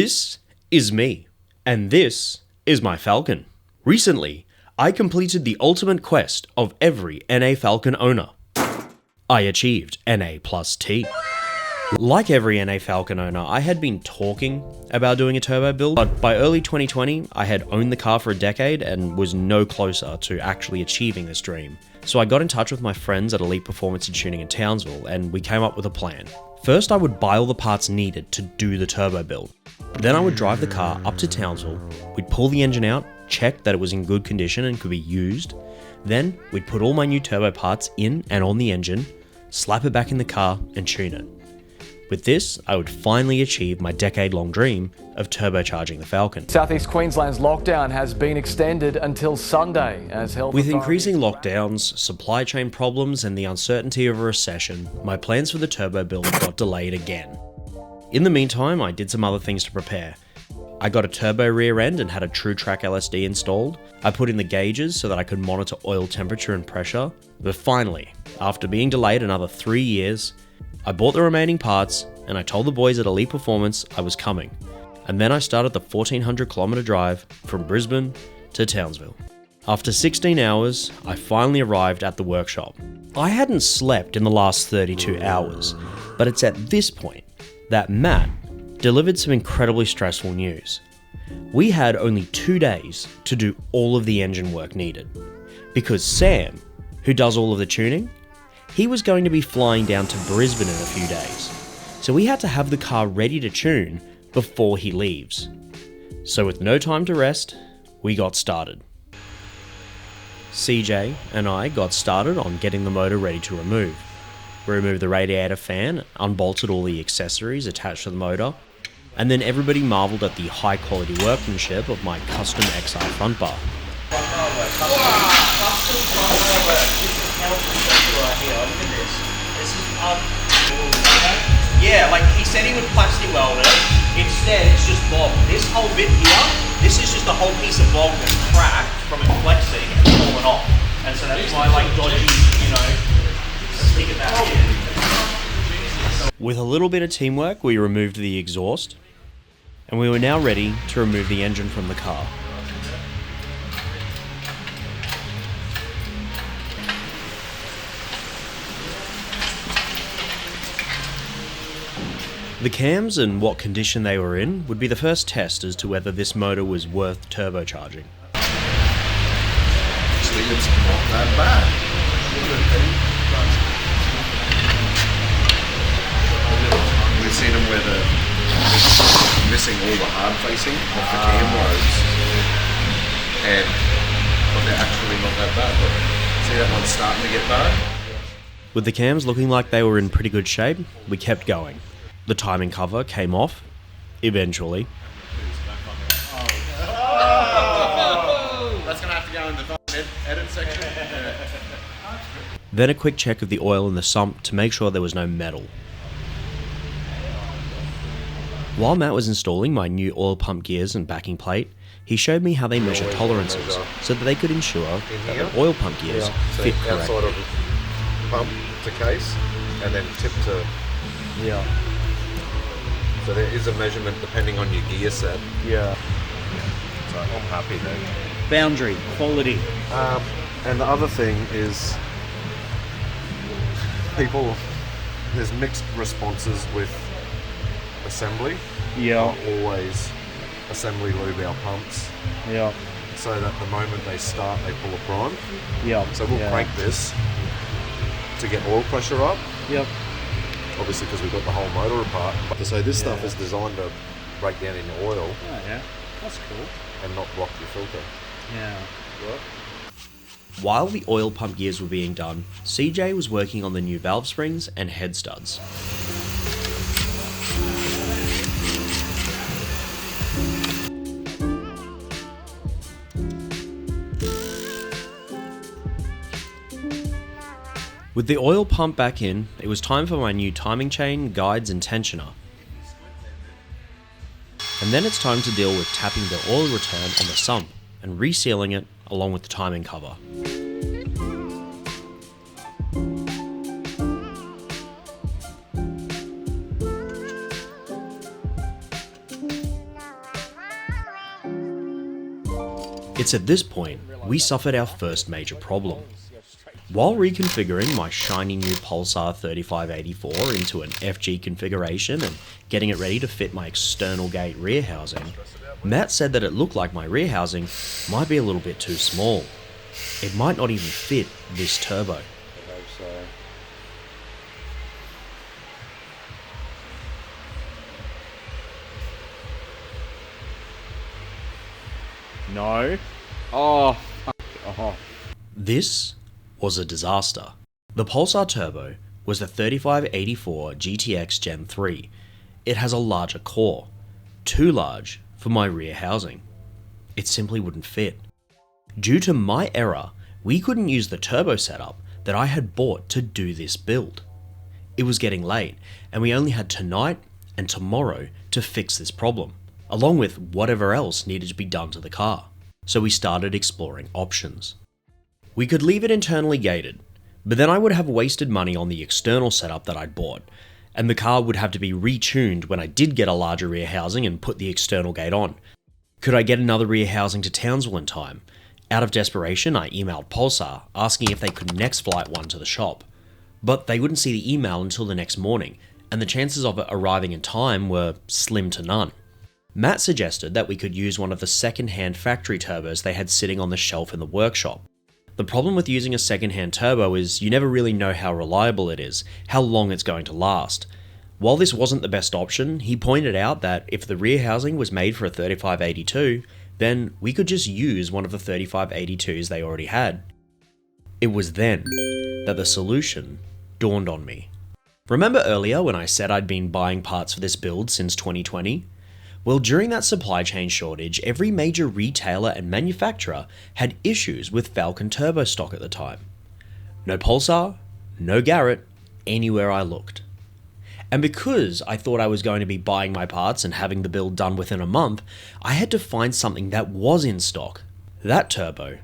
This is me, and this is my Falcon. Recently, I completed the ultimate quest of every NA Falcon owner. I achieved NA+T. Like every NA Falcon owner, I had been talking about doing a turbo build, but by early 2020, I had owned the car for a decade and was no closer to actually achieving this dream. So I got in touch with my friends at Elite Performance and Tuning in Townsville, and we came up with a plan. First, I would buy all the parts needed to do the turbo build. Then I would drive the car up to Townsville, we'd pull the engine out, check that it was in good condition and could be used. Then we'd put all my new turbo parts in and on the engine, slap it back in the car and tune it. With this, I would finally achieve my decade-long dream of turbocharging the Falcon. Southeast Queensland's lockdown has been extended until Sunday as health With increasing lockdowns, supply chain problems and the uncertainty of a recession, my plans for the turbo build got delayed again. In the meantime, I did some other things to prepare. I got a turbo rear end and had a TrueTrack LSD installed. I put in the gauges so that I could monitor oil temperature and pressure. But finally, after being delayed another 3 years, I bought the remaining parts and I told the boys at Elite Performance I was coming. And then I started the 1400-kilometer drive from Brisbane to Townsville. After 16 hours, I finally arrived at the workshop. I hadn't slept in the last 32 hours, but it's at this point that Matt delivered some incredibly stressful news. We had only 2 days to do all of the engine work needed, because Sam, who does all of the tuning, he was going to be flying down to Brisbane in a few days, so we had to have the car ready to tune before he leaves. So with no time to rest, we got started. CJ and I got started on getting the motor ready to remove. We removed the radiator fan, unbolted all the accessories attached to the motor, and then everybody marveled at the high quality workmanship of my custom XR front bar. Yeah, like he said he would plastic weld it. Instead, it's just bob. This whole bit here, this is just a whole piece of bob that's cracked from it flexing and falling off. And so that's why, like, dodgy, stick it back in. With a little bit of teamwork, we removed the exhaust, and we were now ready to remove the engine from the car. The cams and what condition they were in would be the first test as to whether this motor was worth turbocharging. Actually, it's not that bad. We've seen them where they're missing all the hard facing off the cam lobes, but they're actually not that bad. But see that one's starting to get bad? With the cams looking like they were in pretty good shape, we kept going. The timing cover came off, eventually. That's going to have to go in the edit section. Then a quick check of the oil in the sump to make sure there was no metal. While Matt was installing my new oil pump gears and backing plate, he showed me how they measure tolerances so that they could ensure that the oil pump gears fit correctly. Outside of pump to case and then tip to... Yeah. So there is a measurement depending on your gear set. Yeah. So I'm happy there. Boundary, quality. And the other thing is there's mixed responses with assembly. Yeah. Not always assembly lube our pumps. Yeah. So that the moment they start, they pull a prime. Yeah. So we'll crank this to get oil pressure up. Yep. Obviously because we've got the whole motor apart. So this stuff is designed to break down in your oil. Oh yeah, that's cool. And not block your filter. Yeah. Right? While the oil pump gears were being done, CJ was working on the new valve springs and head studs. With the oil pump back in, it was time for my new timing chain, guides and tensioner. And then it's time to deal with tapping the oil return on the sump and resealing it along with the timing cover. It's at this point we suffered our first major problem. While reconfiguring my shiny new Pulsar 3584 into an FG configuration and getting it ready to fit my external gate rear housing, Matt said that it looked like my rear housing might be a little bit too small. It might not even fit this turbo. No. Oh, fuck off. This was a disaster. The Pulsar turbo was the 3584 GTX Gen 3. It has a larger core, too large for my rear housing. It simply wouldn't fit. Due to my error, we couldn't use the turbo setup that I had bought to do this build. It was getting late, and we only had tonight and tomorrow to fix this problem, along with whatever else needed to be done to the car. So we started exploring options. We could leave it internally gated, but then I would have wasted money on the external setup that I'd bought, and the car would have to be retuned when I did get a larger rear housing and put the external gate on. Could I get another rear housing to Townsville in time? Out of desperation, I emailed Pulsar asking if they could next flight one to the shop, but they wouldn't see the email until the next morning, and the chances of it arriving in time were slim to none. Matt suggested that we could use one of the second-hand factory turbos they had sitting on the shelf in the workshop. The problem with using a second-hand turbo is you never really know how reliable it is, how long it's going to last. While this wasn't the best option, he pointed out that if the rear housing was made for a 3582, then we could just use one of the 3582s they already had. It was then that the solution dawned on me. Remember earlier when I said I'd been buying parts for this build since 2020? Well, during that supply chain shortage, every major retailer and manufacturer had issues with Falcon turbo stock at the time. No Pulsar, no Garrett, anywhere I looked. And because I thought I was going to be buying my parts and having the build done within a month, I had to find something that was in stock. That turbo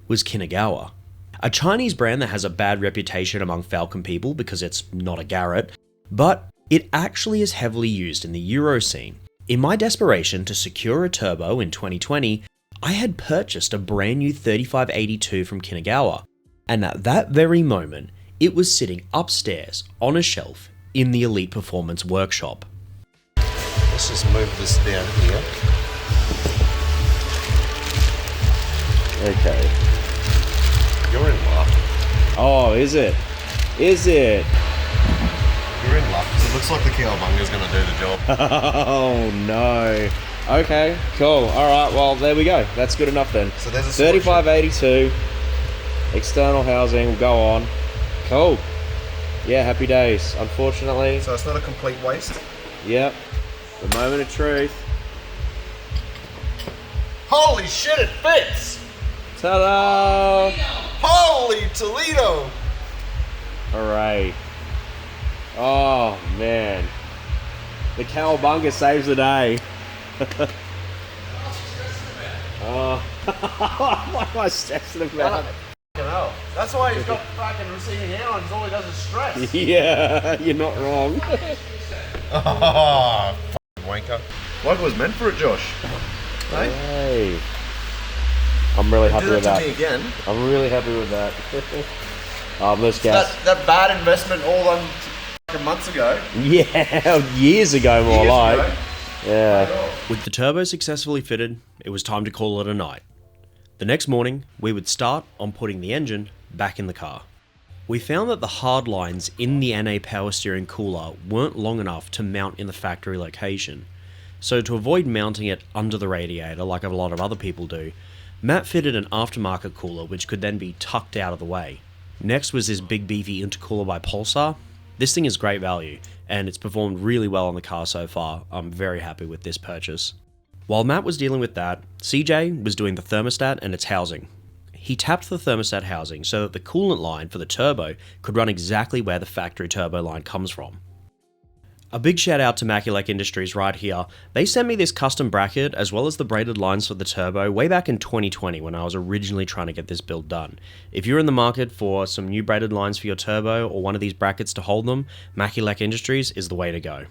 was Kinguawa, a Chinese brand that has a bad reputation among Falcon people because it's not a Garrett, but it actually is heavily used in the Euro scene. In my desperation to secure a turbo in 2020, I had purchased a brand new 3582 from Kinguawa, and at that very moment, it was sitting upstairs on a shelf in the Elite Performance workshop. Let's just move this down here. Okay. You're in luck. Oh, is it? Is it? You're in luck, 'cause it looks like the cowabunga's going to do the job. Oh no. Okay, cool. Alright, well there we go. That's good enough then. So there's a 3582. External housing will go on. Cool. Yeah, happy days. Unfortunately. So it's not a complete waste? Yep. The moment of truth. Holy shit, it fits! Ta-da! Holy Toledo! Alright. Oh man. The cowabunga saves the day. Oh. What am I stressing about? That's why he's got fucking receding hairlines, all he does is stress. Yeah, you're not wrong. Oh, wanker. Like it was meant for it, Josh. Hey? Hey. I'm really happy Do with that that. to me again. I'm really happy with that. Let's gas. That bad investment all done fucking months ago. Yeah, years ago more Years like. ago. Yeah. With the turbo successfully fitted, it was time to call it a night. The next morning, we would start on putting the engine back in the car. We found that the hard lines in the NA power steering cooler weren't long enough to mount in the factory location. So to avoid mounting it under the radiator like a lot of other people do, Matt fitted an aftermarket cooler which could then be tucked out of the way. Next was this big beefy intercooler by Pulsar. This thing is great value, and it's performed really well on the car so far. I'm very happy with this purchase. While Matt was dealing with that, CJ was doing the thermostat and its housing. He tapped the thermostat housing so that the coolant line for the turbo could run exactly where the factory turbo line comes from. A big shout out to PMTEC Industries right here. They sent me this custom bracket as well as the braided lines for the turbo way back in 2020 when I was originally trying to get this build done. If you're in the market for some new braided lines for your turbo or one of these brackets to hold them, PMTEC Industries is the way to go.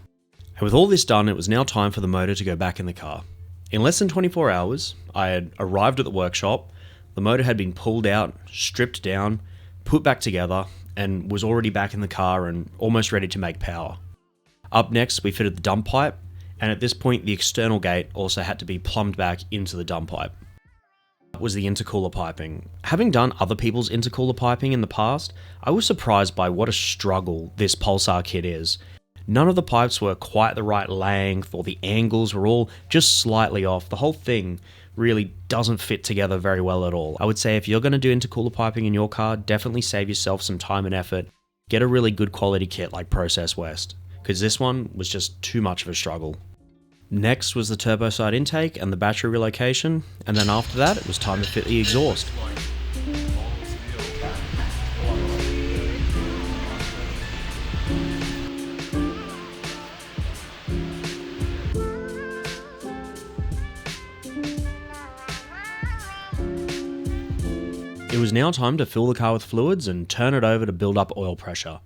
And with all this done, it was now time for the motor to go back in the car. In less than 24 hours, I had arrived at the workshop, the motor had been pulled out, stripped down, put back together, and was already back in the car and almost ready to make power. Up next, we fitted the dump pipe, and at this point the external gate also had to be plumbed back into the dump pipe. Was the intercooler piping. Having done other people's intercooler piping in the past, I was surprised by what a struggle this Pulsar kit is. None of the pipes were quite the right length, or the angles were all just slightly off. The whole thing really doesn't fit together very well at all. I would say if you're going to do intercooler piping in your car, definitely save yourself some time and effort. Get a really good quality kit like Process West, because this one was just too much of a struggle. Next was the turboside intake and the battery relocation, and then after that it was time to fit the exhaust. It was now time to fill the car with fluids and turn it over to build up oil pressure.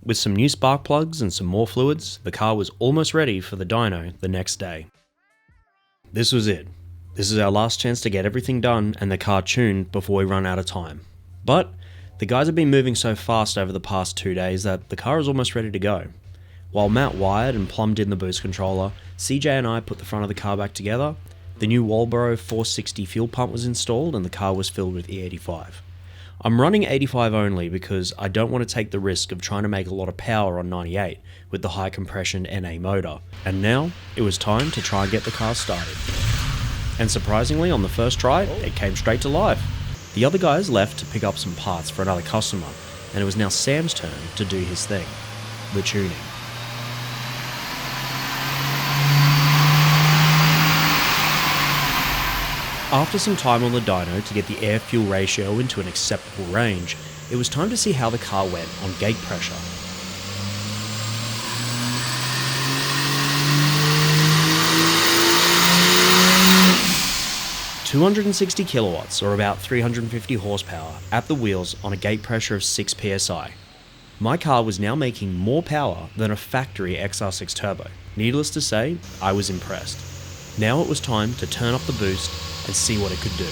With some new spark plugs and some more fluids, the car was almost ready for the dyno the next day. This was it. This is our last chance to get everything done and the car tuned before we run out of time. But the guys have been moving so fast over the past 2 days that the car is almost ready to go. While Matt wired and plumbed in the boost controller, CJ and I put the front of the car back together. The new Walbro 460 fuel pump was installed and the car was filled with E85. I'm running 85 only because I don't want to take the risk of trying to make a lot of power on 98 with the high compression NA motor. And now, it was time to try and get the car started. And surprisingly, on the first try, it came straight to life. The other guys left to pick up some parts for another customer, and it was now Sam's turn to do his thing, the tuning. After some time on the dyno to get the air-fuel ratio into an acceptable range, it was time to see how the car went on gate pressure. "260 kilowatts, or about 350 horsepower, at the wheels on a gate pressure of 6 psi. My car was now making more power than a factory XR6 turbo. Needless to say, I was impressed. Now it was time to turn up the boost and see what it could do.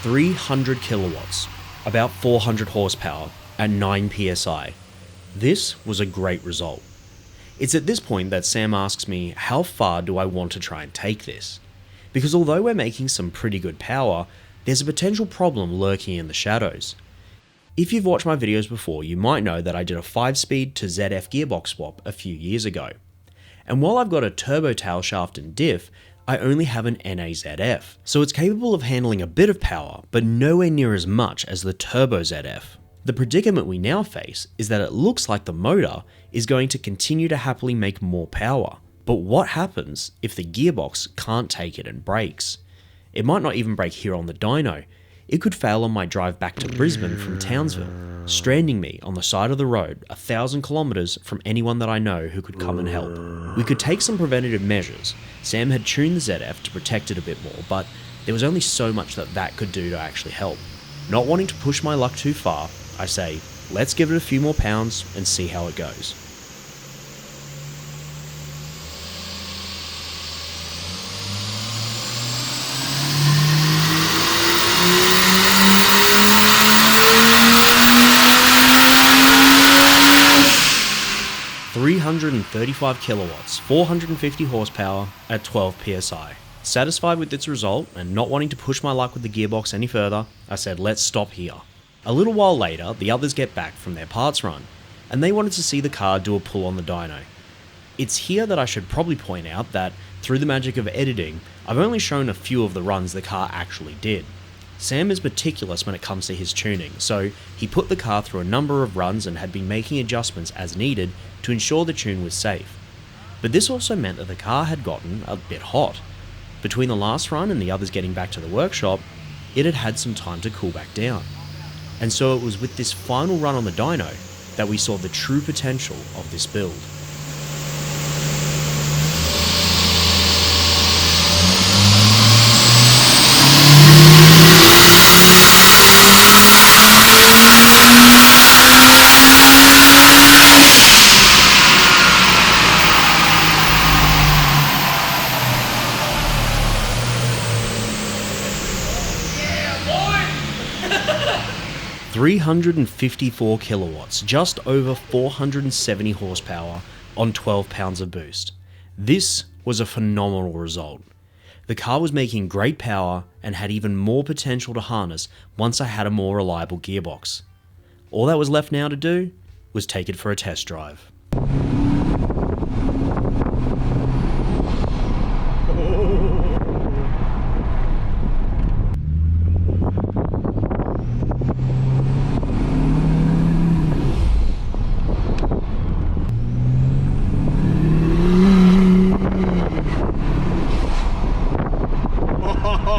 "300 kilowatts, about 400 horsepower, at 9 psi. This was a great result. It's at this point that Sam asks me, how far do I want to try and take this? Because although we're making some pretty good power, there's a potential problem lurking in the shadows. If you've watched my videos before, you might know that I did a 5-speed to ZF gearbox swap a few years ago. And while I've got a turbo tail shaft and diff, I only have an NA-ZF, so it's capable of handling a bit of power, but nowhere near as much as the turbo ZF. The predicament we now face is that it looks like the motor is going to continue to happily make more power. But what happens if the gearbox can't take it and breaks? It might not even break here on the dyno. It could fail on my drive back to Brisbane from Townsville, stranding me on the side of the road 1,000 kilometers from anyone that I know who could come and help. We could take some preventative measures. Sam had tuned the ZF to protect it a bit more, but there was only so much that could do to actually help. Not wanting to push my luck too far, I say, let's give it a few more pounds and see how it goes. "335 kilowatts, 450 horsepower at 12 psi. Satisfied with its result and not wanting to push my luck with the gearbox any further, I said let's stop here. A little while later, the others get back from their parts run, and they wanted to see the car do a pull on the dyno. It's here that I should probably point out that, through the magic of editing, I've only shown a few of the runs the car actually did. Sam is meticulous when it comes to his tuning, so he put the car through a number of runs and had been making adjustments as needed to ensure the tune was safe. But this also meant that the car had gotten a bit hot. Between the last run and the others getting back to the workshop, it had had some time to cool back down. And so it was with this final run on the dyno that we saw the true potential of this build. Yeah, boy! 354 kilowatts, just over 470 horsepower on 12 pounds of boost. This was a phenomenal result. The car was making great power and had even more potential to harness once I had a more reliable gearbox. All that was left now to do was take it for a test drive.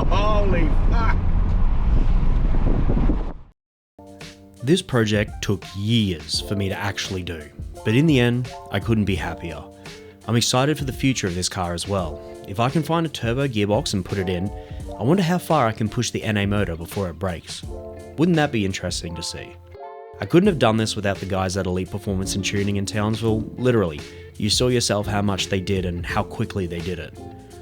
Holy fuck! This project took years for me to actually do, but in the end, I couldn't be happier. I'm excited for the future of this car as well. If I can find a turbo gearbox and put it in, I wonder how far I can push the NA motor before it breaks. Wouldn't that be interesting to see? I couldn't have done this without the guys at Elite Performance and Tuning in Townsville. Literally, you saw yourself how much they did and how quickly they did it.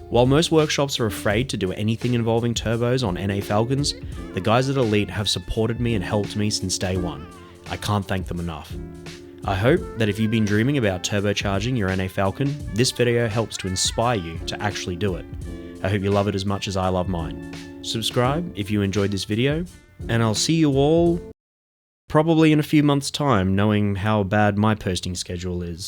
While most workshops are afraid to do anything involving turbos on NA Falcons, the guys at Elite have supported me and helped me since day one. I can't thank them enough. I hope that if you've been dreaming about turbocharging your NA Falcon, this video helps to inspire you to actually do it. I hope you love it as much as I love mine. Subscribe if you enjoyed this video, and I'll see you all probably in a few months' time, knowing how bad my posting schedule is.